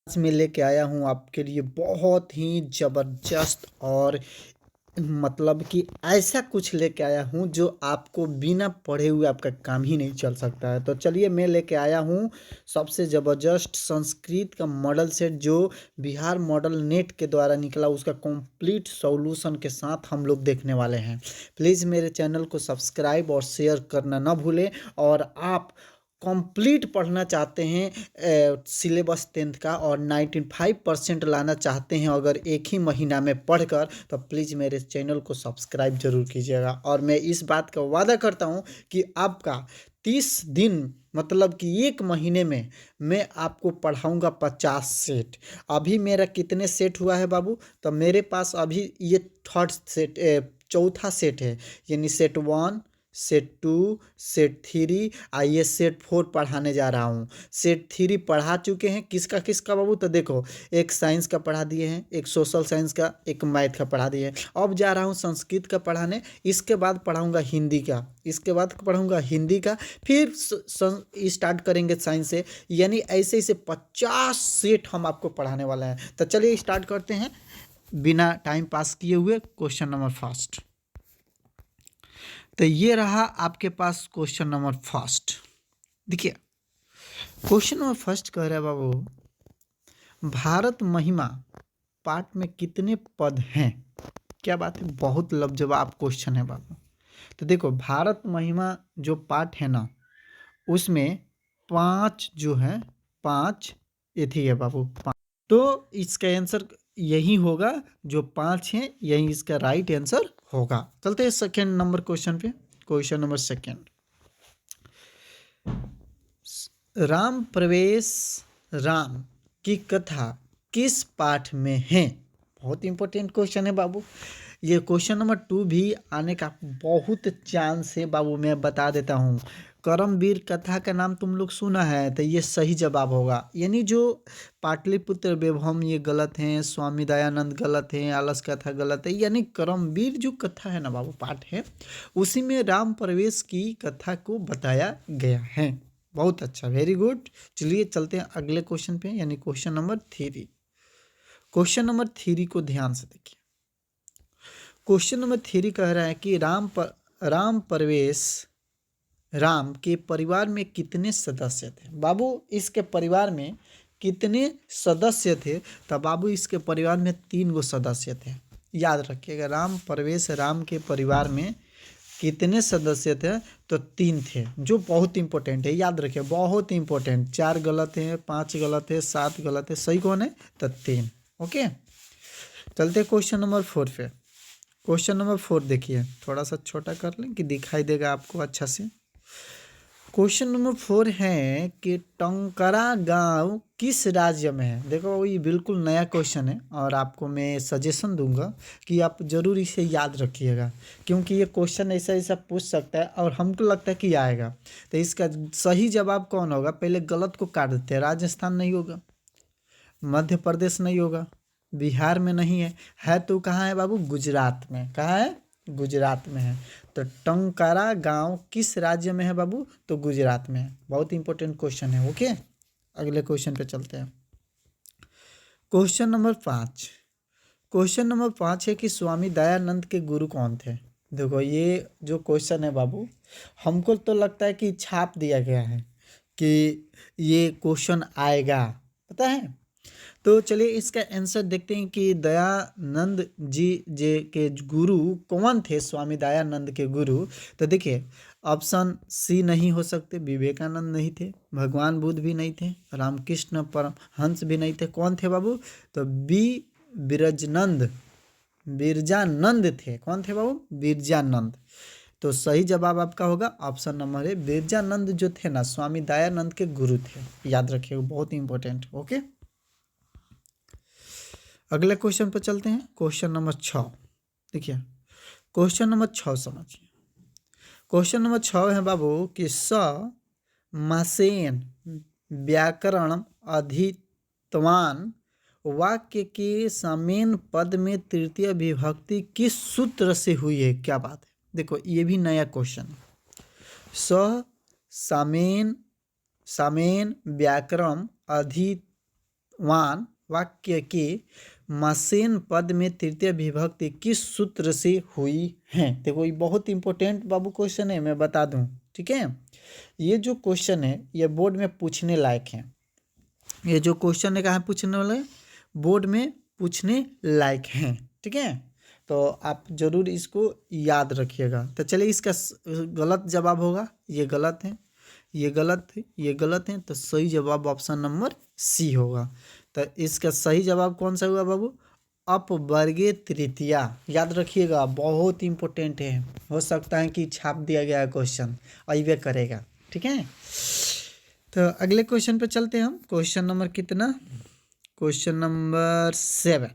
आज मैं लेके आया हूँ आपके लिए बहुत ही ज़बरदस्त और मतलब कि ऐसा कुछ लेके आया हूँ जो आपको बिना पढ़े हुए आपका काम ही नहीं चल सकता है। तो चलिए मैं लेके आया हूँ सबसे ज़बरदस्त संस्कृत का मॉडल सेट जो बिहार मॉडल नेट के द्वारा निकला, उसका कंप्लीट सॉल्यूशन के साथ हम लोग देखने वाले हैं। प्लीज़ मेरे चैनल को सब्सक्राइब और शेयर करना ना भूलें। और आप कंप्लीट पढ़ना चाहते हैं सिलेबस 10th का और 95% लाना चाहते हैं अगर एक ही महीना में पढ़कर, तो प्लीज़ मेरे चैनल को सब्सक्राइब ज़रूर कीजिएगा। और मैं इस बात का वादा करता हूं कि आपका 30 दिन मतलब कि एक महीने में मैं आपको पढ़ाऊंगा 50 सेट। अभी मेरा कितने सेट हुआ है बाबू? तो मेरे पास अभी ये थर्ड सेट चौथा सेट है, यानी सेट 1, सेट 2, सेट 3, आइए सेट 4 पढ़ाने जा रहा हूँ। सेट 3 पढ़ा चुके हैं, किसका किसका बाबू? तो देखो, एक साइंस का पढ़ा दिए हैं, एक सोशल साइंस का, एक मैथ का पढ़ा दिए हैं। अब जा रहा हूँ संस्कृत का पढ़ाने, इसके बाद पढ़ाऊँगा हिंदी का, इसके बाद पढ़ाऊँगा हिंदी का, फिर स्टार्ट करेंगे साइंस से। यानी ऐसे ऐसे 50 सेट हम आपको पढ़ाने वाले हैं। तो चलिए स्टार्ट करते हैं बिना टाइम पास किए हुए। क्वेश्चन नंबर फर्स्ट, तो ये रहा आपके पास क्वेश्चन नंबर फर्स्ट। देखिए क्वेश्चन नंबर फर्स्ट कह रहा है बाबू, भारत महिमा पाठ में कितने पद हैं? क्या बात है, बहुत लाजवाब क्वेश्चन है बाबू। तो देखो, भारत महिमा जो पाठ है ना, उसमें 5 जो है, 5 एथी है बाबू, 5। तो इसका आंसर यही होगा, जो 5 है यही इसका राइट आंसर होगा। चलते हैं सेकेंड नंबर क्वेश्चन पे। क्वेश्चन नंबर सेकेंड, राम प्रवेश राम की कथा किस पाठ में है? बहुत इंपॉर्टेंट क्वेश्चन है बाबू। ये क्वेश्चन नंबर 2 भी आने का बहुत चांस है बाबू, मैं बता देता हूँ। करमवीर कथा का नाम तुम लोग सुना है, तो ये सही जवाब होगा। यानी जो पाटलिपुत्र वैभव ये गलत हैं, स्वामी दयानंद गलत हैं, आलस कथा गलत है। यानी करमवीर जो कथा है ना बाबू, पाठ है, उसी में राम प्रवेश की कथा को बताया गया है। बहुत अच्छा, वेरी गुड। चलिए चलते हैं अगले क्वेश्चन पे, यानी क्वेश्चन नंबर 3। क्वेश्चन नंबर 3 को ध्यान से देखिए। क्वेश्चन नंबर 3 कह रहा है कि राम प्रवेश राम के परिवार में कितने सदस्य थे? बाबू इसके परिवार में कितने सदस्य थे? तब बाबू इसके परिवार में 3 गो सदस्य थे। याद रखिएगा, राम प्रवेश राम के परिवार में कितने सदस्य थे? तो 3 थे, जो बहुत इंपॉर्टेंट है। याद रखिए, बहुत इंपॉर्टेंट। 4 गलत है, 5 गलत है, 7 गलत है, सही कौन है? तो 3। ओके, चलते क्वेश्चन नंबर 4 पे। क्वेश्चन नंबर 4 देखिए, थोड़ा सा छोटा कर लें कि दिखाई देगा आपको अच्छा से। क्वेश्चन नंबर 4 है कि टंकरा गांव किस राज्य में है? देखो, ये बिल्कुल नया क्वेश्चन है और आपको मैं सजेशन दूंगा कि आप ज़रूर इसे याद रखिएगा, क्योंकि ये क्वेश्चन ऐसा ऐसा पूछ सकता है और हमको लगता है कि आएगा। तो इसका सही जवाब कौन होगा? पहले गलत को काट देते हैं। राजस्थान नहीं होगा, मध्य प्रदेश नहीं होगा, बिहार में नहीं है तो कहाँ है बाबू? गुजरात में। कहाँ है? गुजरात में है। तो टंकारा गांव किस राज्य में है बाबू? तो गुजरात में है। बहुत इंपॉर्टेंट क्वेश्चन है। ओके, अगले क्वेश्चन पे चलते हैं। Question number 5। क्वेश्चन नंबर 5 है कि स्वामी दयानंद के गुरु कौन थे? देखो, ये जो क्वेश्चन है बाबू, हमको तो लगता है कि छाप दिया गया है कि ये क्वेश्चन आएगा, पता है। तो चलिए इसका आंसर देखते हैं कि दयानंद जी जे के गुरु कौन थे, स्वामी दयानंद के गुरु। तो देखिए, ऑप्शन सी नहीं हो सकते, विवेकानंद नहीं थे, भगवान बुद्ध भी नहीं थे, रामकृष्ण परमहंस भी नहीं थे। कौन थे बाबू? तो बिरजानंद, बिरजानंद थे। कौन थे बाबू? बिरजानंद। तो सही जवाब आपका होगा ऑप्शन नंबर है, बिरजानंद जो थे ना, स्वामी दयानंद के गुरु थे। याद रखिएगा, बहुत इंपॉर्टेंट। ओके, अगले क्वेश्चन पर चलते हैं। क्वेश्चन नंबर 6 देखिए, क्वेश्चन नंबर 6 समझिए। क्वेश्चन नंबर 6 है बाबू कि मासेन व्याकरण अधितवान वाक्य के समेन पद में तृतीय विभक्ति किस सूत्र से हुई है? क्या बात है। देखो, ये भी नया क्वेश्चन है। सामेन सामेन व्याकरण वान वाक्य की मशीन पद में तृतीय विभक्ति किस सूत्र से हुई है। देखो ये बहुत इंपॉर्टेंट बाबू क्वेश्चन है, मैं बता दूं। ठीक है, ये जो क्वेश्चन है ये बोर्ड में पूछने लायक है। ये जो क्वेश्चन है कहाँ पूछने वाला है, बोर्ड में पूछने लायक हैं। ठीक है, तो आप जरूर इसको याद रखिएगा। तो चलिए इसका गलत जवाब होगा, ये गलत है, ये गलत है, ये गलत है, तो सही जवाब ऑप्शन नंबर सी होगा। तो इसका सही जवाब कौन सा हुआ बाबू, अपवर्गीय तृतीया। याद रखिएगा, बहुत इंपॉर्टेंट है, हो सकता है कि छाप दिया गया क्वेश्चन अइबे करेगा। ठीक है, तो अगले क्वेश्चन पे चलते हैं हम। क्वेश्चन नंबर कितना, क्वेश्चन नंबर 7।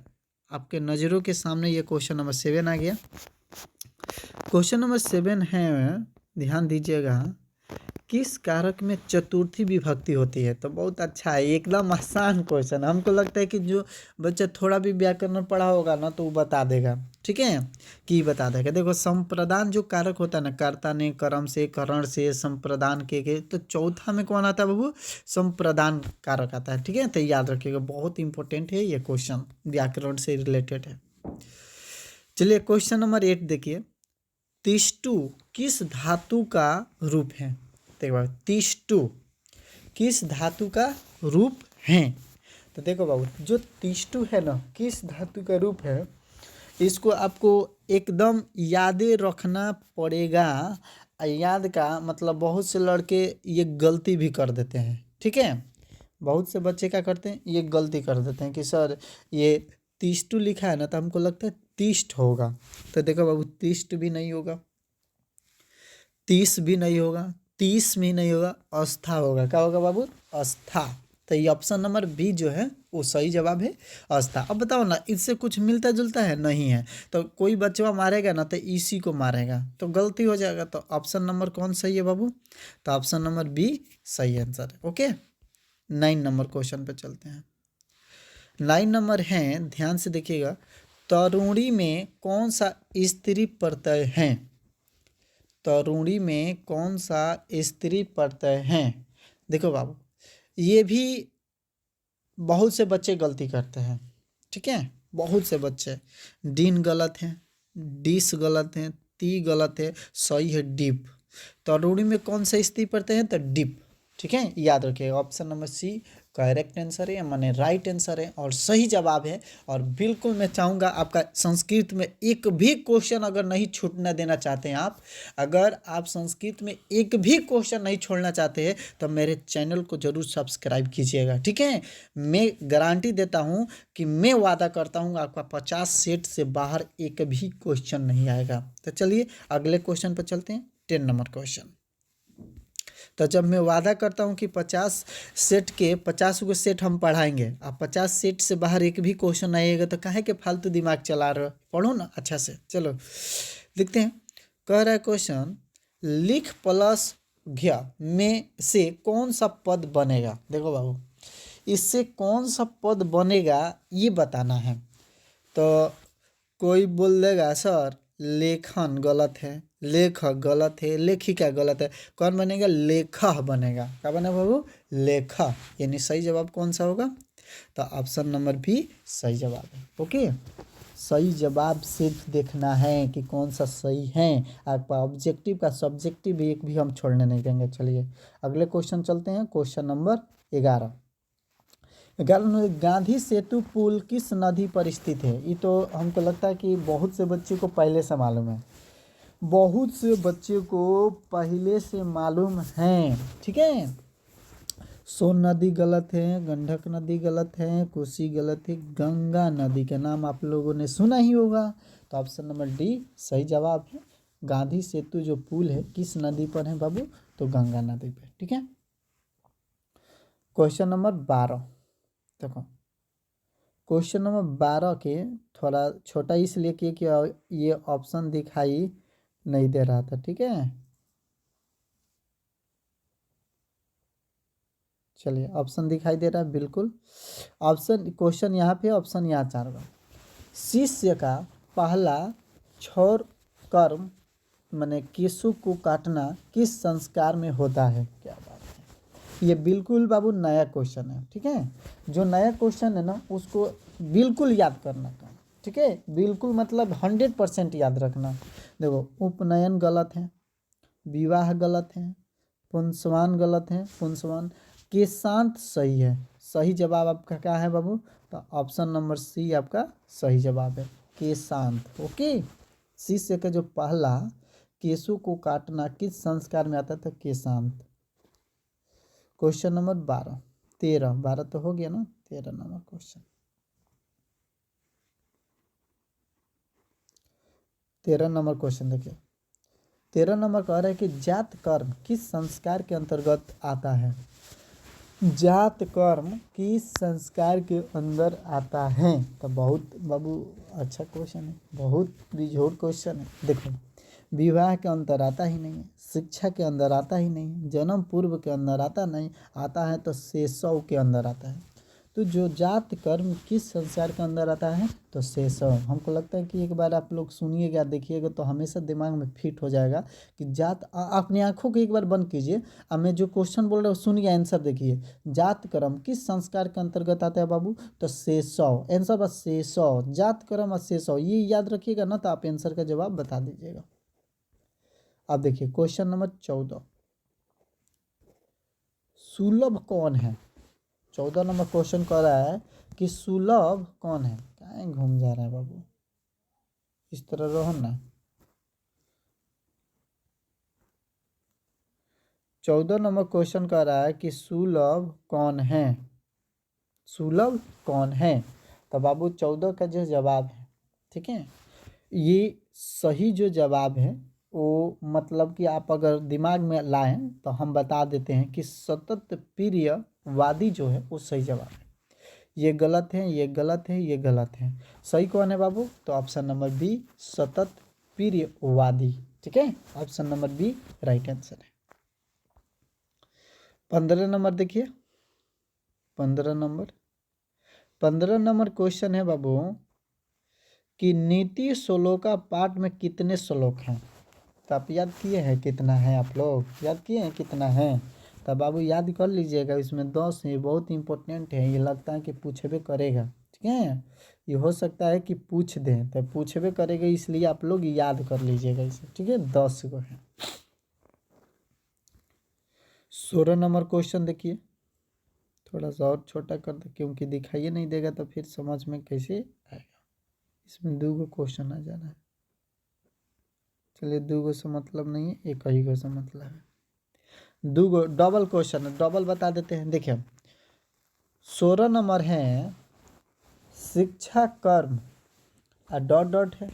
आपके नज़रों के सामने ये क्वेश्चन नंबर 7 आ गया। क्वेश्चन नंबर 7 है, ध्यान दीजिएगा, किस कारक में चतुर्थी विभक्ति होती है। तो बहुत अच्छा है, एकदम आसान क्वेश्चन। हमको लगता है कि जो बच्चा थोड़ा भी व्याकरण पढ़ा होगा ना तो वो बता देगा। ठीक है, कि बता देगा। देखो संप्रदान जो कारक होता है ना, कर्ता ने, कर्म से, करण से, संप्रदान के तो चौथा में कौन आता है बाबू, संप्रदान कारक आता है। ठीक है, तो याद रखिएगा, बहुत इंपॉर्टेंट है ये क्वेश्चन, व्याकरण से रिलेटेड है। चलिए क्वेश्चन नंबर 8 देखिए, तिष्टु किस धातु का रूप है। देखो तिष्टु किस धातु का रूप है। तो देखो बाबू, जो तिष्टु है ना, किस धातु का रूप है, इसको आपको एकदम यादें रखना पड़ेगा। याद का मतलब बहुत से लड़के ये गलती भी कर देते हैं। ठीक है, बहुत से बच्चे क्या करते हैं, ये गलती कर देते हैं कि सर ये तिष्टु लिखा है ना, तो हमको लगता है तिष्ट होगा। तो देखो बाबू, तिष्ट भी नहीं होगा, तीस भी नहीं होगा, तीस भी नहीं होगा, अस्था होगा। क्या होगा बाबू, अस्था। तो ये ऑप्शन नंबर बी जो है वो सही जवाब है, अस्था। अब बताओ ना, इससे कुछ मिलता जुलता है नहीं है, तो कोई बच्चा मारेगा ना तो इसी को मारेगा, तो गलती हो जाएगा। तो ऑप्शन नंबर कौन सही है बाबू, तो ऑप्शन नंबर बी सही आंसर है। ओके, 9 नंबर क्वेश्चन पे चलते हैं। 9 नंबर है, ध्यान से देखिएगा, तरूणी में कौन सा स्त्री प्रत्यय है। तरूणी में कौन सा स्त्री प्रत्यय है। देखो बाबू, ये भी बहुत से बच्चे गलती करते हैं। ठीक है, बहुत से बच्चे, डीन गलत है, डिस गलत है, ती गलत है, सही है डिप। तरूणी में कौन सा स्त्री प्रत्यय है, तो डिप। ठीक है, याद रखिएगा, option number C correct answer है, माने राइट आंसर है और सही जवाब है। और बिल्कुल मैं चाहूँगा आपका संस्कृत में एक भी क्वेश्चन अगर नहीं छूटना देना चाहते हैं आप, अगर आप संस्कृत में एक भी क्वेश्चन नहीं छोड़ना चाहते हैं तो मेरे चैनल को जरूर सब्सक्राइब कीजिएगा। ठीक है, मैं गारंटी देता हूँ कि मैं वादा करता हूँ आपका 50 सेट से बाहर एक भी क्वेश्चन नहीं आएगा। तो चलिए अगले क्वेश्चन पर चलते हैं, 10 नंबर क्वेश्चन। तो जब मैं वादा करता हूँ कि 50 सेट के 50 गो सेट हम पढ़ाएंगे, आप 50 सेट से बाहर एक भी क्वेश्चन आएगा तो काहे के फालतू दिमाग चला रहे हो, पढ़ो ना अच्छा से। चलो देखते हैं, कह रहा है क्वेश्चन, लिख प्लस घ्या में से कौन सा पद बनेगा। देखो बाबू, इससे कौन सा पद बनेगा ये बताना है। तो कोई बोल देगा सर लेखन गलत है, लेखक गलत है, लेखिका गलत है, कौन बनेगा, लेखा बनेगा। क्या बनेगा बाबू, लेखा। यानी सही जवाब कौन सा होगा, तो ऑप्शन नंबर बी सही जवाब है। ओके, सही जवाब सिर्फ देखना है कि कौन सा सही है, आपका ऑब्जेक्टिव का सब्जेक्टिव एक भी हम छोड़ने नहीं देंगे। चलिए अगले क्वेश्चन चलते हैं, क्वेश्चन नंबर 11। गांधी सेतु पुल किस नदी पर स्थित है। ये तो हमको लगता है कि बहुत से बच्चे को पहले से मालूम है, बहुत से बच्चे को पहले से मालूम है। ठीक है, सोन नदी गलत है, गंडक नदी गलत है, कोसी गलत है, गंगा नदी का नाम आप लोगों ने सुना ही होगा। तो ऑप्शन नंबर डी सही जवाब है। गांधी सेतु जो पुल है किस नदी पर है बाबू, तो गंगा नदी पर। ठीक है, क्वेश्चन नंबर 12 देखो, क्वेश्चन नंबर 12 के थोड़ा छोटा इसलिए किया कि ये ऑप्शन दिखाई नहीं दे रहा था। ठीक है, चलिए ऑप्शन दिखाई दे रहा है बिल्कुल। ऑप्शन क्वेश्चन यहाँ पे, ऑप्शन यहाँ 4 का, शिष्य का पहला क्षौर कर्म माने केशों को काटना किस संस्कार में होता है। क्या बात है, ये बिल्कुल बाबू नया क्वेश्चन है, ठीक है। जो नया क्वेश्चन है ना उसको बिल्कुल याद करना का, ठीक है, बिल्कुल मतलब 100% याद रखना। देखो उपनयन गलत है, विवाह गलत है, पुंसवान गलत है, पुंसवान, केशांत सही है। सही जवाब आपका क्या है बाबू? तो ऑप्शन नंबर सी आपका सही जवाब है, केशांत। ओके, शिष्य का जो पहला केशों को काटना किस संस्कार में आता था? केशांत। क्वेश्चन नंबर 12, 13, 12 तो हो गया ना, 13 नंबर क्वेश्चन। 13 नंबर क्वेश्चन देखिए, 13 नंबर कह रहा है कि जात कर्म किस संस्कार के अंतर्गत आता है? जात कर्म किस संस्कार के अंदर आता है? तो बहुत बाबू अच्छा क्वेश्चन है, बहुत बेजोड़ क्वेश्चन है। देखो, विवाह के अंदर आता ही नहीं है, शिक्षा के अंदर आता ही नहीं है, जन्म पूर्व के अंदर आता नहीं, आता है तो शेषव के अंदर आता है। तो जो जात कर्म किस संस्कार के अंदर आता है? तो शेषव। हमको लगता है कि एक बार आप लोग सुनिएगा, देखिएगा तो हमेशा दिमाग में फिट हो जाएगा कि जात, अपनी आंखों को एक बार बंद कीजिए, अब मैं जो क्वेश्चन बोल रहा हूँ सुनिए, आंसर देखिए। जात कर्म किस संस्कार के अंतर्गत आता है बाबू? तो शेषव। आंसर बस शेषव, जात कर्म और शेषव, ये याद रखिएगा ना तो आप आंसर का जवाब बता दीजिएगा। अब देखिए क्वेश्चन नंबर 14, सुलभ कौन है? 14 नंबर क्वेश्चन कह रहा है कि सुलभ कौन है? कहाँ घूम जा रहा है बाबू, इस तरह रहो ना। 14 नंबर क्वेश्चन कह रहा है कि सुलभ कौन है? सुलभ कौन है? तो बाबू 14 का जो जवाब है, ठीक है, ये सही जो जवाब है वो मतलब कि आप अगर दिमाग में लाएं तो हम बता देते हैं कि सतत प्रियवादी जो है वो सही जवाब है। ये गलत है, ये गलत है, ये गलत है। सही कौन है बाबू? तो ऑप्शन नंबर बी, सतत प्रियवादी, ठीक है, option number B right answer है। 15 नंबर देखिए, 15 नंबर क्वेश्चन है बाबू कि नीति श्लोका पाठ में कितने श्लोक हैं? तो आप याद किए हैं कितना है? आप लोग याद किए हैं कितना है? तो बाबू याद कर लीजिएगा, इसमें 10 है, बहुत इंपॉर्टेंट है, ये लगता है कि पूछबे करेगा, ठीक है, ये हो सकता है कि पूछ दें, तो पूछबे करेगा, इसलिए आप लोग याद कर लीजिएगा इसे, ठीक है, 10 को है। 16 नंबर क्वेश्चन देखिए, थोड़ा सा और छोटा कर दे क्योंकि दिखाइए नहीं देगा तो फिर समझ में कैसे आएगा। इसमें 2 क्वेश्चन आ जाना है, चलिए 2 से मतलब नहीं है, एक ही को से मतलब है। 2 डबल क्वेश्चन है, डबल बता देते हैं। देखिए 16 नंबर है शिक्षा कर्म और डॉट डॉट है,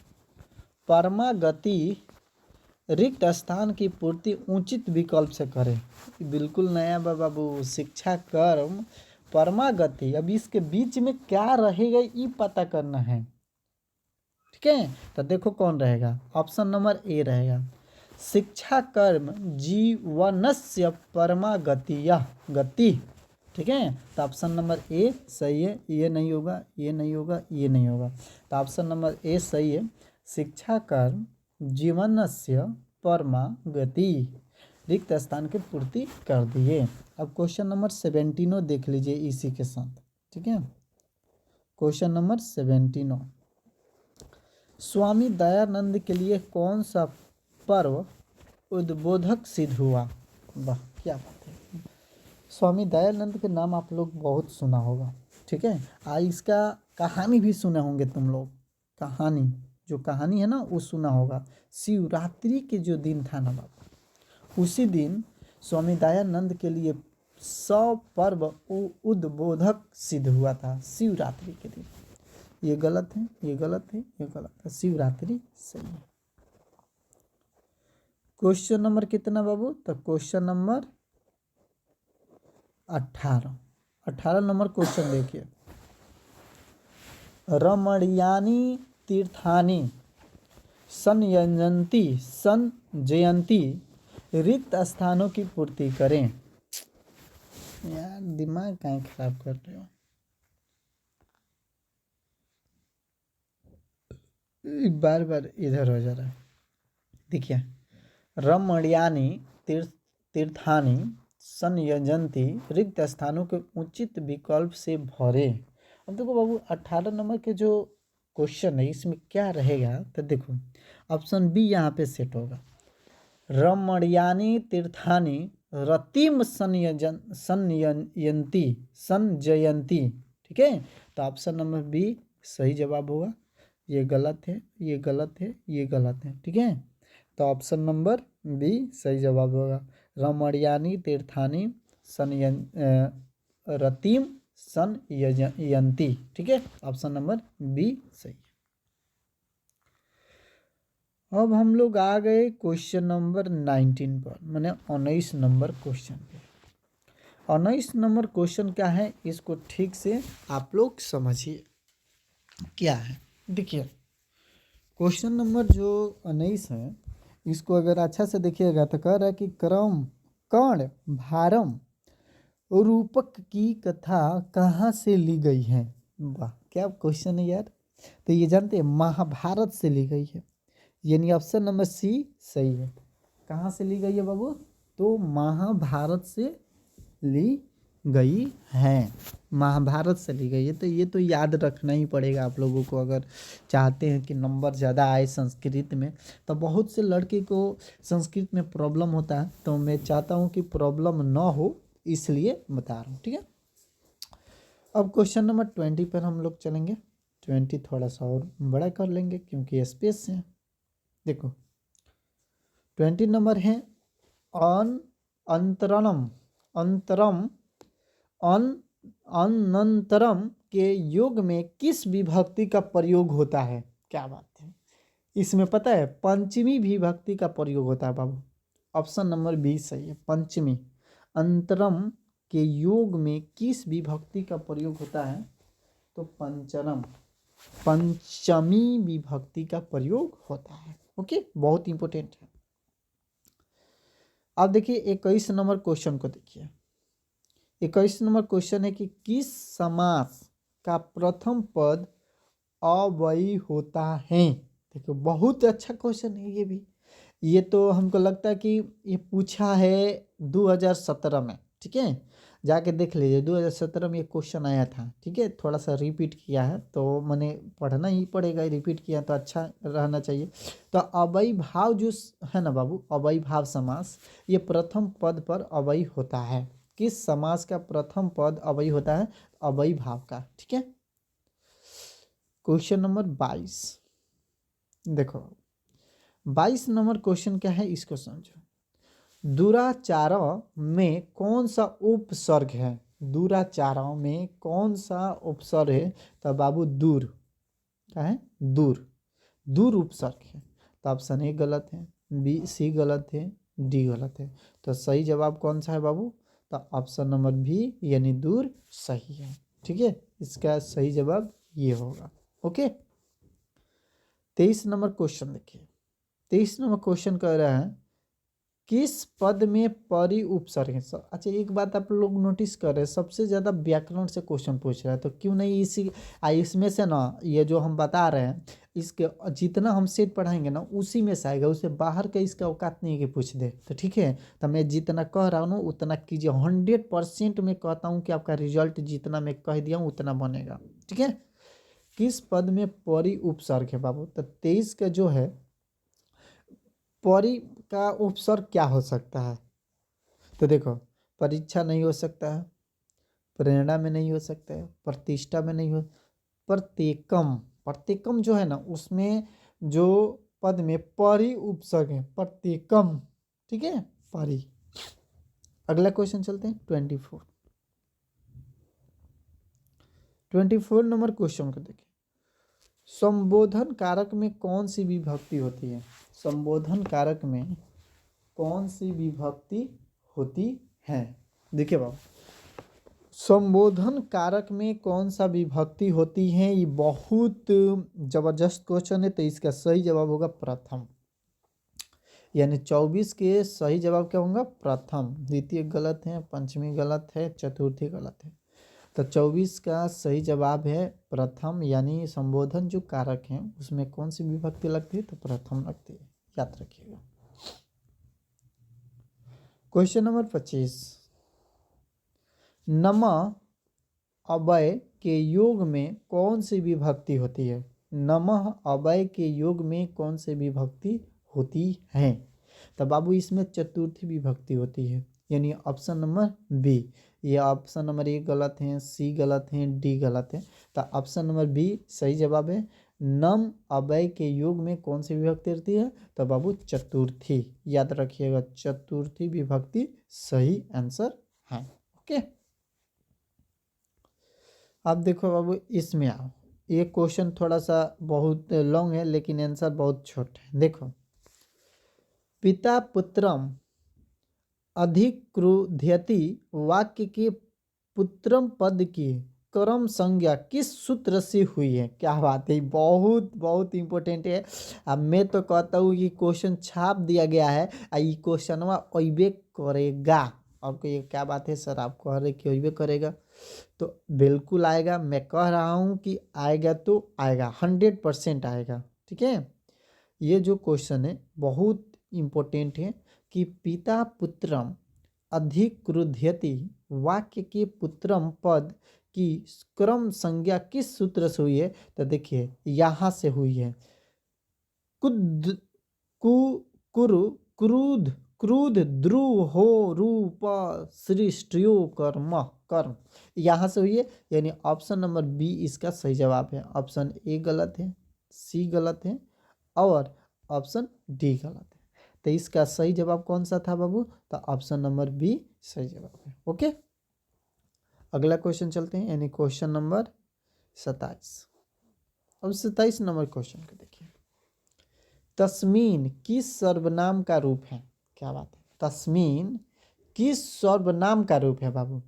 परमागति रिक्त स्थान की पूर्ति उचित विकल्प से करें। बिल्कुल नया बाबू, शिक्षा कर्म परमागति, अब इसके बीच में क्या रहेगा ये पता करना है, ठीक है। तो देखो कौन रहेगा, ऑप्शन नंबर ए रहेगा, शिक्षा कर्म जीवनस्य परमागतिया गति, ठीक है। तो ऑप्शन नंबर ए सही है, ये नहीं होगा, ये नहीं होगा, ये नहीं होगा, तो ऑप्शन नंबर ए सही है, शिक्षा कर्म जीवनस्य परमागति रिक्त स्थान की पूर्ति कर दिए। अब क्वेश्चन नंबर 17 देख लीजिए इसी के साथ, ठीक है। क्वेश्चन नंबर 17, स्वामी दयानंद के लिए कौन सा पर्व उद्बोधक सिद्ध हुआ? वाह क्या बात है, स्वामी दयानंद के नाम आप लोग बहुत सुना होगा, ठीक है, इसका कहानी भी सुने होंगे तुम लोग, कहानी, जो कहानी है ना वो सुना होगा। शिवरात्रि के जो दिन था ना बाबा, उसी दिन स्वामी दयानंद के लिए 100 पर्व उद्बोधक सिद्ध हुआ था शिवरात्रि के दिन। ये गलत है, ये गलत है, ये गलत है, शिवरात्रि सही है। क्वेश्चन नंबर कितना बाबू? तो क्वेश्चन नंबर 18 नंबर क्वेश्चन देखिए, रमणीयानी तीर्थानी संजयंती रिक्त स्थानों की पूर्ति करें। यार दिमाग कहीं खराब कर रहे हो, बार बार इधर हो जा रहा है। देखिए रमणीयानी तीर्थानी संयजंती रिक्त स्थानों के उचित विकल्प से भरे। अब देखो बाबू 18 नंबर के जो क्वेश्चन है इसमें क्या रहेगा, तो देखो ऑप्शन बी यहाँ पे सेट होगा। रमणीयानि तीर्थानि रतिम संजयंती। ठीक है, तो ऑप्शन नंबर बी सही जवाब होगा। ये गलत है, ये गलत है, ये गलत है। ठीक है, तो ऑप्शन नंबर बी सही जवाब होगा। रमणीयानि तीर्थानि रतिम संयजंती। ठीक है, ऑप्शन नंबर बी सही। अब हम लोग आ गए क्वेश्चन नंबर 19 पर, मैंने 19 नंबर क्वेश्चन पे। 19 नंबर क्वेश्चन क्या है इसको ठीक से आप लोग समझिए क्या है। देखिए क्वेश्चन नंबर जो 19 है इसको अगर अच्छा से देखिएगा तो कह रहा है कि क्रम कर्ण भारम रूपक की कथा कहाँ से ली गई है। वाह क्या क्वेश्चन है यार। तो ये जानते हैं महाभारत से ली गई है, यानी ऑप्शन नंबर सी सही है। कहाँ से ली गई है बाबू, तो महाभारत से ली गई है, महाभारत से ली गई है। तो ये तो याद रखना ही पड़ेगा आप लोगों को अगर चाहते हैं कि नंबर ज़्यादा आए संस्कृत में। तो बहुत से लड़के को संस्कृत में प्रॉब्लम होता है, तो मैं चाहता हूँ कि प्रॉब्लम ना हो इसलिए बता रहा हूँ। ठीक है, अब क्वेश्चन नंबर 20 पर हम लोग चलेंगे। 20 थोड़ा सा और बड़ा कर लेंगे क्योंकि स्पेस है। देखो 20 नंबर है अंतरम अनंतरम के योग में किस विभक्ति का प्रयोग होता है। क्या बात है, इसमें पता है पंचमी विभक्ति का प्रयोग होता है बाबू। ऑप्शन नंबर बी सही है, पंचमी। अंतरम के योग में किस विभक्ति का प्रयोग होता है, तो पंचमी विभक्ति का प्रयोग होता है। ओके, बहुत इंपॉर्टेंट है। अब देखिए 21 नंबर क्वेश्चन को देखिए। 21 नंबर क्वेश्चन है कि किस समास का प्रथम पद अव्ययी होता है। देखो बहुत अच्छा क्वेश्चन है ये भी। ये तो हमको लगता है कि ये पूछा है 2017 में। ठीक है, जाके देख लीजिए 2017 में ये क्वेश्चन आया था। ठीक है, थोड़ा सा रिपीट किया है तो मैंने पढ़ना ही पड़ेगा, रिपीट किया तो अच्छा रहना चाहिए। तो अव्ययी भाव जो है ना बाबू, अव्ययी भाव समास, ये प्रथम पद पर अव्ययी होता है। किस समास का प्रथम पद अव्ययी होता है, अव्ययी भाव का। ठीक है, क्वेश्चन नंबर 22 देखो 22 नंबर क्वेश्चन क्या है इसको समझो। दुराचारों में कौन सा उपसर्ग है, दुराचारों में कौन सा उपसर्ग है, तो बाबू दूर। क्या है, दूर, दूर उपसर्ग है। तो ऑप्शन ए गलत है, बी सी गलत है, डी गलत है। तो सही जवाब कौन सा है बाबू, तो ऑप्शन नंबर बी यानी दूर सही है। ठीक है, इसका सही जवाब ये होगा। ओके, 23 नंबर क्वेश्चन देखिए। 23 नंबर क्वेश्चन कह रहा है किस पद में परि उपसर्ग है। अच्छा एक बात आप लोग नोटिस कर रहे हैं, सबसे ज़्यादा व्याकरण से क्वेश्चन पूछ रहा है, तो क्यों नहीं इसमें से ना ये जो हम बता रहे हैं इसके जितना हम सेट पढ़ाएंगे ना उसी में से आएगा, उससे बाहर का इसका औकात नहीं है कि पूछ दे। तो ठीक है, तो मैं जितना कह रहा हूँ ना उतना कीजिए। 100% मैं कहता हूँ कि आपका रिजल्ट जितना मैं कह दिया हूँ उतना बनेगा। ठीक है, किस पद में परि उपसर्ग है बाबू, तो 23 का जो है परि का उपसर्ग क्या हो सकता है। तो देखो परीक्षा नहीं हो सकता है, प्रेरणा में नहीं हो सकता है, प्रतिष्ठा में नहीं हो, प्रत्येकम, प्रत्येकम जो है ना उसमें जो पद में परि उपसर्ग है प्रत्येकम। ठीक है, परि। अगला क्वेश्चन चलते हैं 24 नंबर क्वेश्चन को देखिए। संबोधन कारक में कौन सी विभक्ति होती है, संबोधन कारक में कौन सी विभक्ति होती है। देखिए बाबू संबोधन कारक में कौन सा विभक्ति होती है, ये बहुत जबरदस्त क्वेश्चन है। तो इसका सही जवाब होगा प्रथम, यानी 24 के सही जवाब क्या होगा, प्रथम। द्वितीय गलत है, पंचमी गलत है, चतुर्थी गलत है। तो 24 का सही जवाब है प्रथम, यानी संबोधन जो कारक है उसमें कौन सी विभक्ति लगती है, तो प्रथम लगती है। याद रखिएगा। क्वेश्चन नंबर 25 नमः अव्यय के योग में कौन सी विभक्ति होती है? नमः अव्यय के योग में कौन सी विभक्ति होती है? तो बाबू इसमें चतुर्थी विभक्ति होती है, यानी ऑप्शन नंबर बी। ये ऑप्शन नंबर ए गलत है, सी गलत है, डी गलत है। तो ऑप्शन नंबर बी सही जवाब है। नम अव्यय के योग में कौन सी विभक्ति होती है? तो बाबू चतुर्थी, याद रखिएगा, चतुर्थी विभक्ति सही आंसर है। ओके, अब देखो बाबू इसमें आओ। ये क्वेश्चन थोड़ा सा बहुत लॉन्ग है लेकिन आंसर बहुत छोटा है। देखो, पिता पुत्रम अधिक्रुध्यति वाक्य के पुत्रम पद की क्रम संज्ञा किस सूत्र से हुई है? क्या बात है, बहुत बहुत इंपॉर्टेंट है। अब मैं तो कहता हूँ कि क्वेश्चन छाप दिया गया है, ये क्वेश्चन अइबे करेगा। आपको ये क्या बात है सर, आप कह रहे कि अइबे करेगा? तो बिल्कुल आएगा, मैं कह रहा हूँ कि आएगा तो आएगा, 100% आएगा। ठीक है, ये जो क्वेश्चन है बहुत इम्पोर्टेंट है कि पिता पुत्रम अधिक्रुध्यति वाक्य के पुत्रम पद की क्रम संज्ञा किस सूत्र से हुई है? तो देखिए यहाँ से हुई है, कुद कु कुरु क्रूध क्रूध द्रुव हो रूप सृष्टियो कर्म कर्म, यहाँ से हुई है। यानी ऑप्शन नंबर बी इसका सही जवाब है। ऑप्शन ए गलत है, सी गलत है और ऑप्शन डी गलत है। तो इसका सही जवाब कौन सा था बाबू? तो ऑप्शन नंबर बी सही जवाब है। ओके, अगला क्वेश्चन चलते हैं, यानी क्वेश्चन नंबर 27। अब 27 नंबर क्वेश्चन को देखिए, तस्मीन किस सर्वनाम का रूप है? क्या बात है, तस्मीन किस सर्वनाम का रूप है बाबू?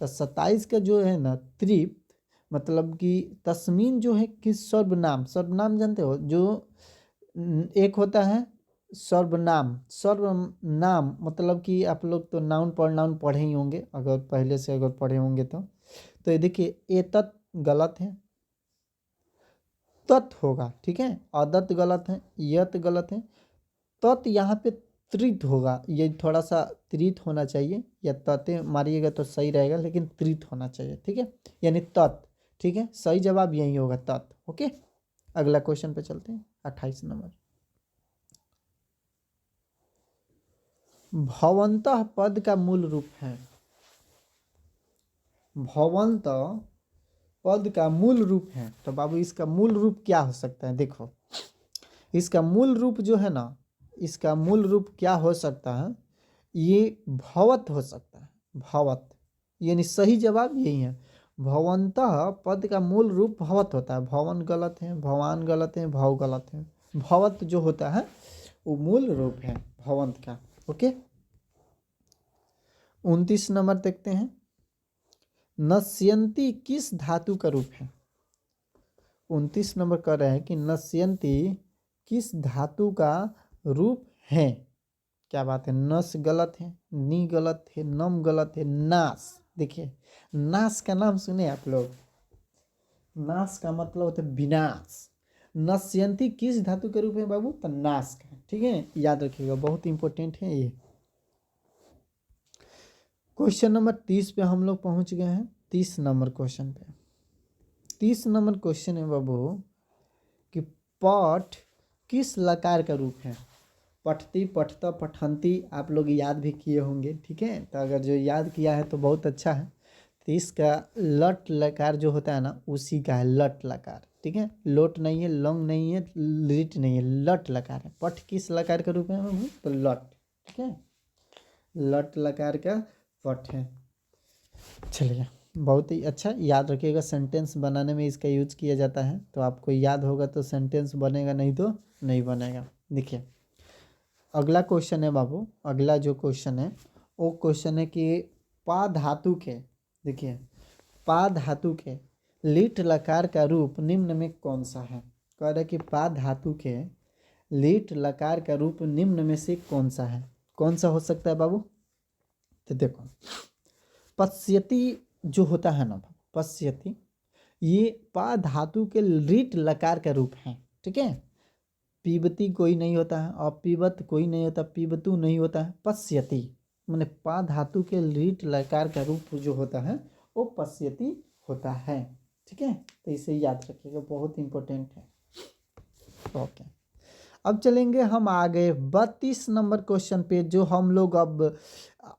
तो 27 का जो है ना तृप्त, मतलब कि तस्मीन जो है किस सर्वनाम, सर्वनाम जानते हो, जो एक होता है सर्वनाम। सर्वनाम मतलब कि आप लोग तो नाउन प्रोनाउन पढ़े ही होंगे, अगर पहले से अगर पढ़े होंगे तो ये देखिए, एतत् गलत है, तत् होगा, ठीक है, अदत् गलत है, यत गलत है, तत् यहाँ पे त्रित होगा। ये थोड़ा सा त्रित होना चाहिए, या तते मारिएगा तो सही रहेगा, लेकिन त्रित होना चाहिए। ठीक है, यानी तत्, ठीक है, सही जवाब यही होगा, तत्। ओके, अगला क्वेश्चन पे चलते हैं, 28 नंबर। भवन्तः पद का मूल रूप है, भवन्तः पद का मूल रूप है। तो बाबू इसका मूल रूप क्या हो सकता है? देखो, इसका मूल रूप जो है ना, इसका मूल रूप क्या हो सकता है? ये भवत हो सकता है, भवत, यानी सही जवाब यही है। भवन्तः पद का मूल रूप भवत होता है। भवन गलत है, भवान गलत है, भव गलत है। भवत जो होता है वो मूल रूप है भवंत का। ओके, 29 नंबर देखते हैं, नश्यन्ति किस धातु का रूप है? 29 नंबर कर रहे हैं कि नश्यन्ति किस धातु का रूप है? क्या बात है, नस गलत है, नी गलत है, नम गलत है, नास। देखिए, नास का नाम सुने आप लोग? नास का मतलब होता है विनाश। नश्यन्ति किस धातु के रूप में बाबू? तो नाश का। ठीक है, याद रखिएगा, बहुत इंपॉर्टेंट है ये। क्वेश्चन नंबर 30 पे हम लोग पहुंच गए हैं। 30 नंबर क्वेश्चन पे, 30 नंबर क्वेश्चन है बाबू कि पठ किस लकार का रूप है? पठती, पठता, पठंती आप लोग याद भी किए होंगे। ठीक है, तो अगर जो याद किया है तो बहुत अच्छा है। तो इसका लट लकार जो होता है ना, उसी का है लट लकार। ठीक है, लोट नहीं है, लंग नहीं है, लिट नहीं है, लट लकार है। पठ किस लकार का रूप है बाबू? तो लट। ठीक है, लट लकार का पठ है। चलिए, बहुत ही अच्छा, याद रखिएगा, सेंटेंस बनाने में इसका यूज किया जाता है। तो आपको याद होगा तो सेंटेंस बनेगा, नहीं तो नहीं बनेगा। देखिए, अगला क्वेश्चन है बाबू, अगला जो क्वेश्चन है वो क्वेश्चन है कि पा धातु के, देखिए, पा धातु के लिट लकार का रूप निम्न में कौन सा है? कह रहे कि पा धातु के लिट लकार का रूप निम्न में से कौन सा है? कौन सा हो सकता है बाबू? तो देखो, पश्यति जो होता है ना, पश्यति, ये पा धातु के लिट लकार का रूप है। ठीक है, पीबती कोई नहीं होता है, और पीबत कोई नहीं होता, पीबतु नहीं होता है, पश्यति। मैंने पा धातु के लीट लकार का रूप जो होता है वो पश्यति होता है। ठीक है, तो इसे याद रखिएगा, बहुत इंपॉर्टेंट है। ओके, अब चलेंगे हम आगे 32 नंबर क्वेश्चन पे, जो हम लोग अब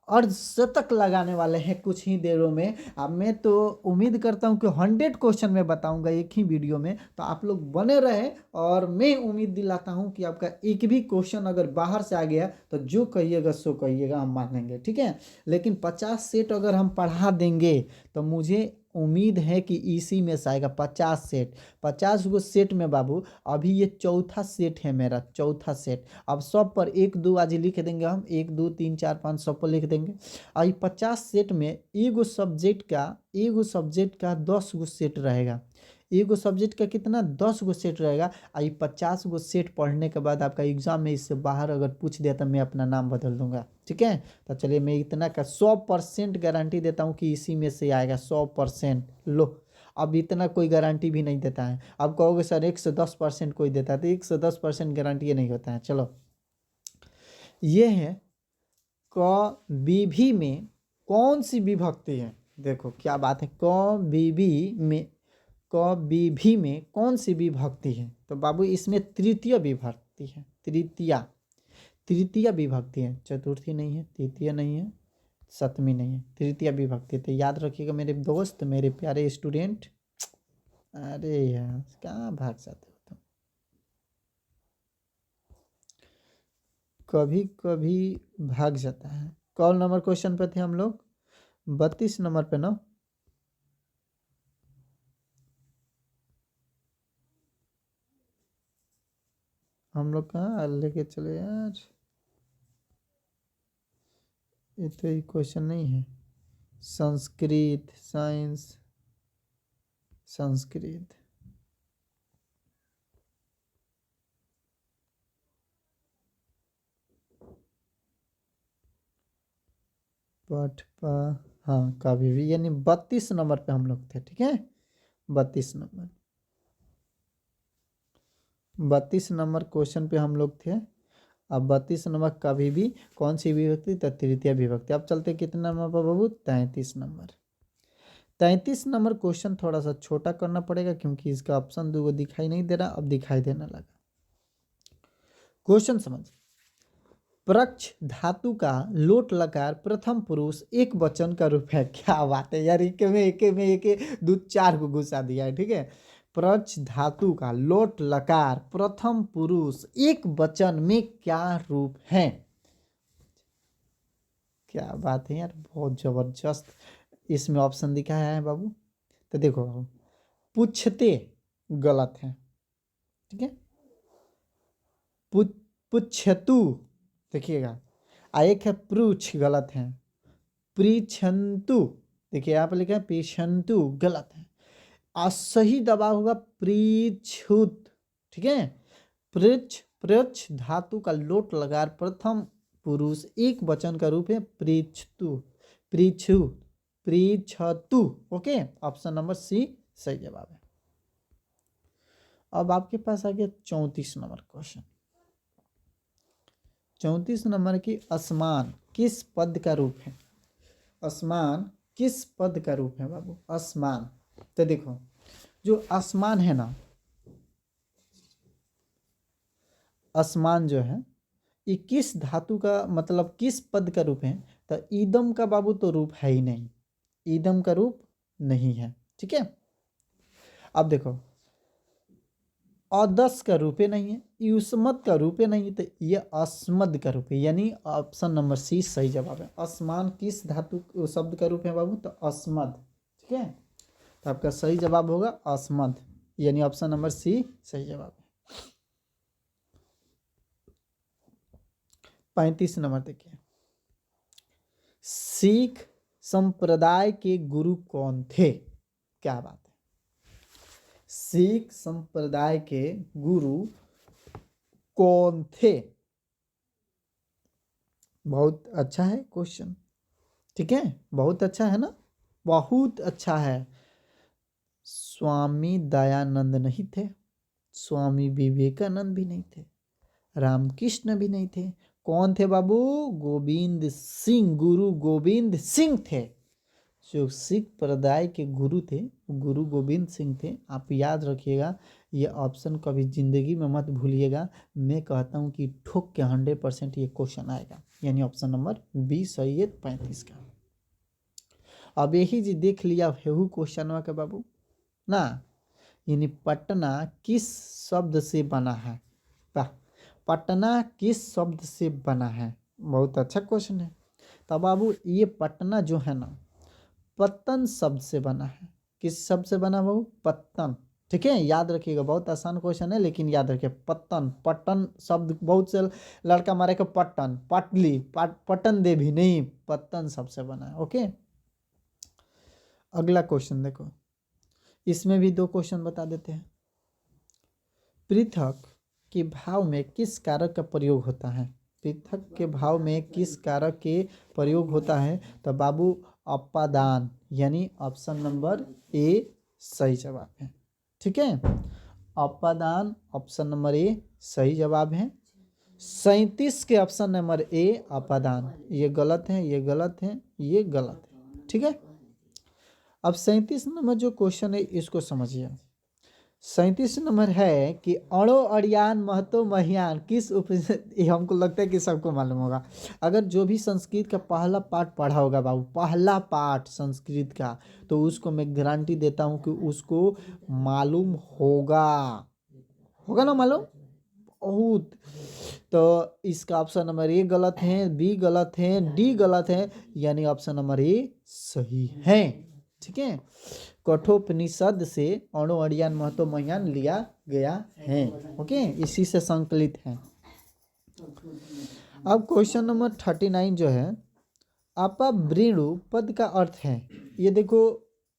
अर्धशतक लगाने वाले हैं कुछ ही देरों में। अब मैं तो उम्मीद करता हूं कि 100 क्वेश्चन मैं बताऊंगा एक ही वीडियो में, तो आप लोग बने रहे। और मैं उम्मीद दिलाता हूं कि आपका एक भी क्वेश्चन अगर बाहर से आ गया तो जो कहिएगा सो कहिएगा, हम मानेंगे। ठीक है, लेकिन 50 सेट अगर हम पढ़ा देंगे तो मुझे उम्मीद है कि इसी में से आएगा 50 सेट। 50 गो सेट में बाबू अभी ये चौथा सेट है मेरा, चौथा सेट। अब सब पर 1 2 आज लिख देंगे हम, 1 2 3 4 5 सब पर लिख देंगे। और ये 50 सेट में एगो सब्जेक्ट का 10 गो सेट रहेगा। एगो सब्जेक्ट का कितना, 10 गो सेट रहेगा। और ये 50 गो सेट पढ़ने के बाद आपका एग्जाम में इससे बाहर अगर पूछ दिया तो मैं अपना नाम बदल दूंगा। ठीक है, तो चलिए मैं इतना का 100% गारंटी देता हूँ कि इसी में से आएगा 100%। लो, अब इतना कोई गारंटी भी नहीं देता है। अब कहोगे सर 110% कोई देता है, तो 110% गारंटी ये नहीं होता है। चलो, ये है क विभि में कौन सी विभक्ति है। देखो क्या बात है, क विभि में कौन सी विभक्ति है। तो बाबू इसमें तृतीय विभक्ति है, तृतीय विभक्ति है। चतुर्थी नहीं है, तृतीय नहीं है, सप्तमी नहीं है, तृतीय विभक्ति। तो याद रखिएगा मेरे दोस्त, मेरे प्यारे स्टूडेंट। अरे यार कहाँ भाग जाते हो तुम, कभी कभी भाग जाता है। कौन नंबर क्वेश्चन पे थे हम लोग, 32 नंबर पे ना। हम लोग कहाँ लेके चले यार, ये तो ये क्वेश्चन नहीं है। संस्कृत, साइंस, संस्कृत, पठ पा, हाँ कभी भी, यानी 32 नंबर पे हम लोग थे। ठीक है, 32 नंबर, 32 नंबर क्वेश्चन पे हम लोग थे। अब 32 नंबर कभी भी कौन सी विभक्ति, तो तृतीय विभक्ति। अब चलते कितने नंबर पर बाबू, 33 नंबर। 33 नंबर क्वेश्चन थोड़ा सा छोटा करना पड़ेगा क्योंकि इसका ऑप्शन 2 दिखाई नहीं दे रहा, अब दिखाई देने लगा। क्वेश्चन समझ, प्रक्ष धातु का लोट लकार प्रथम पुरुष एक वचन का रूप है। क्या बात है यार, एक दो चार को घुसा दिया है। ठीक है, प्रक्ष धातु का लोट लकार प्रथम पुरुष एक वचन में क्या रूप है। क्या बात है यार, बहुत जबरदस्त। इसमें ऑप्शन दिखाया है बाबू, तो देखो बाबू, पुच्छते गलत है। ठीक है, पुच्छतु, देखिएगा। एक है पृछ, गलत है। पृछन्तु, देखिए यहाँ पे लिखा है पृछन्तु, गलत है। सही दबाव होगा पृछुत। ठीक है, पृछ, पृछ धातु का लोट लगा प्रथम पुरुष एक वचन का रूप है पृछतु, पृछु, पृछतु। ओके, ऑप्शन नंबर सी सही जवाब है। अब आपके पास आ गया 34 नंबर क्वेश्चन। 34 नंबर की, असमान किस पद का रूप है। असमान किस पद का रूप है बाबू, असमान। तो देखो, जो आसमान है ना, आसमान जो है ये किस धातु का, मतलब किस पद का रूप है। तो ईदम का बाबू तो रूप है ही नहीं, ईदम का रूप नहीं है। ठीक है, अब देखो, अदस का रूपे नहीं है, युष्मत का रूपे नहीं है, तो ये अस्मद का रूप है, यानी ऑप्शन नंबर सी सही जवाब है। असमान किस धातु शब्द का रूप है बाबू, तो अस्मद। ठीक है, तो आपका सही जवाब होगा अस्मद, यानी ऑप्शन नंबर सी सही जवाब है। 35 नंबर देखिए, सिख संप्रदाय के गुरु कौन थे। क्या बात है, सिख संप्रदाय के गुरु कौन थे। बहुत अच्छा है क्वेश्चन। ठीक है, बहुत अच्छा है ना, बहुत अच्छा है। स्वामी दयानंद नहीं थे, स्वामी विवेकानंद भी नहीं थे, रामकृष्ण भी नहीं थे, कौन थे बाबू? गोविंद सिंह, गुरु गोविंद सिंह थे। जो सिख परिवार के गुरु थे गुरु गोविंद सिंह थे। आप याद रखिएगा, ये ऑप्शन कभी ज़िंदगी में मत भूलिएगा। मैं कहता हूँ कि ठोक के 100% ये क्वेश्चन आएगा, यानी ऑप्शन नंबर बी सही है 35 का। अब यही जी देख लिया हेहू क्वेश्चन के बाबू ना, यानी पटना किस शब्द से बना है? पटना किस शब्द से बना है? बहुत अच्छा क्वेश्चन है। तो बाबू ये पटना जो है ना, पत्तन शब्द से बना है। किस शब्द से बना बाबू? पत्तन। ठीक है, याद रखिएगा, बहुत आसान क्वेश्चन है, लेकिन याद रखिए पत्तन। पट्टन शब्द बहुत से लड़का मारे के पट्टन, पाटली, पट्टन देवी, नहीं, पत्तन शब्द से बना है। ओके, अगला क्वेश्चन देखो, इसमें भी 2 क्वेश्चन बता देते हैं। पृथक के भाव में किस कारक का प्रयोग होता है? पृथक के भाव में किस कारक के प्रयोग होता है? तो बाबू अपादान, यानी ऑप्शन नंबर ए सही जवाब है। ठीक है, अपादान ऑप्शन नंबर ए सही जवाब है। 37 के ऑप्शन नंबर ए अपादान, ये गलत है, ये गलत है, ये गलत है। ठीक है, अब 37 नंबर जो क्वेश्चन है इसको समझिए। 37 नंबर है कि अणो अड़ियान महतो महियान किस ये हमको लगता है कि सबको मालूम होगा। अगर जो भी संस्कृत का पहला पाठ पढ़ा होगा बाबू, पहला पाठ संस्कृत का, तो उसको मैं गारंटी देता हूँ कि उसको मालूम होगा। होगा ना मालूम? बहुत। तो इसका ऑप्शन नंबर ए गलत है, बी गलत है, डी गलत है, यानी ऑप्शन नंबर ए सही है। ठीक है, कठोपनिषद से अणु अड़ियान महतो महियान लिया गया है। ओके, इसी से संकलित है। अब क्वेश्चन नंबर 39 जो है, आपा वृणु पद का अर्थ है। ये देखो,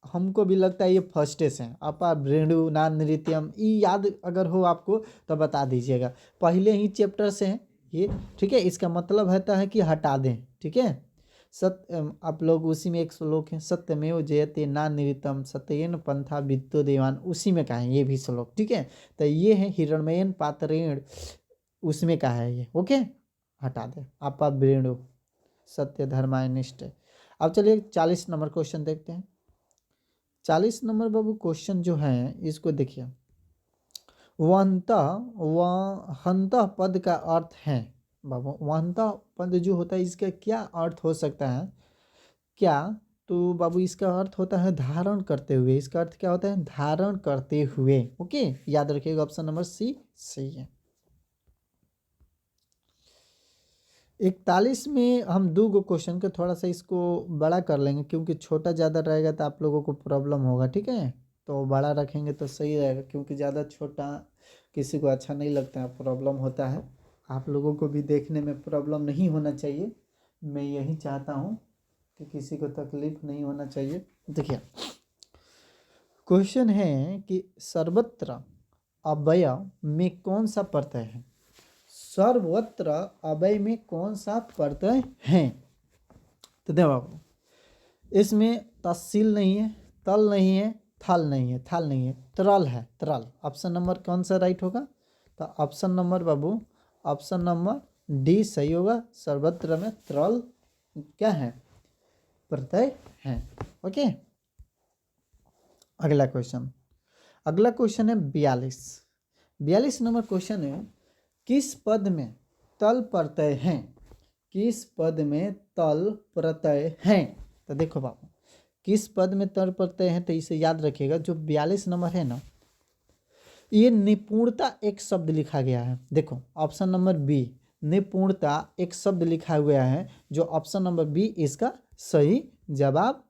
हमको भी लगता है ये फर्स्ट से है। आपा वृणु ना नृत्यम, ये याद अगर हो आपको तो बता दीजिएगा, पहले ही चैप्टर से है ये। ठीक है, इसका मतलब होता है कि हटा दें। ठीक है, आप लोग उसी में एक श्लोक है, सत्यमेव जयते ना निरितम सत्येन पंथा वित्तो देवान, उसी में कहा है ये भी श्लोक। ठीक है, तो ये है हिरण्मयन पात्रेण, उसमें कहा है ये। ओके, हटा दे, आपा वृणु सत्य धर्माय निष्ठ। अब चलिए 40 नंबर क्वेश्चन देखते हैं। 40 नंबर बाबू क्वेश्चन जो है इसको देखिए। वहंतः पद का अर्थ है बाबू, वहंतः पद जो होता है इसका क्या अर्थ हो सकता है? क्या? तो बाबू इसका अर्थ होता है धारण करते हुए। इसका अर्थ क्या होता है? धारण करते हुए। ओके, याद रखिएगा, ऑप्शन नंबर सी सही है। 41 में हम 2 क्वेश्चन के थोड़ा सा इसको बड़ा कर लेंगे, क्योंकि छोटा ज़्यादा रहेगा तो आप लोगों को प्रॉब्लम होगा। ठीक है, तो बड़ा रखेंगे तो सही रहेगा, क्योंकि ज़्यादा छोटा किसी को अच्छा नहीं लगता है, प्रॉब्लम होता है। आप लोगों को भी देखने में प्रॉब्लम नहीं होना चाहिए, मैं यही चाहता हूँ कि किसी को तकलीफ नहीं होना चाहिए। देखिए, क्वेश्चन है कि सर्वत्र अव्यय में कौन सा प्रत्यय है? सर्वत्र अव्यय में कौन सा प्रत्यय है? तो देखो, इसमें तहसील नहीं है, तल नहीं है, थल नहीं है, थाल नहीं है, त्रल है, त्रल। ऑप्शन नंबर कौन सा राइट होगा? तो ऑप्शन नंबर बाबू, ऑप्शन नंबर डी सही होगा। सर्वत्र में त्रल क्या है? प्रत्यय है। ओके, अगला क्वेश्चन है 42 नंबर क्वेश्चन है, किस पद में तल प्रत्यय है? किस पद में तल प्रत्यय है? तो देखो बाबू, किस पद में तल प्रत्यय है, तो इसे याद रखिएगा। जो 42 नंबर है ना, ये निपुणता एक शब्द लिखा गया है। देखो, ऑप्शन नंबर बी निपुणता एक शब्द लिखा हुआ है, जो ऑप्शन नंबर बी इसका सही जवाब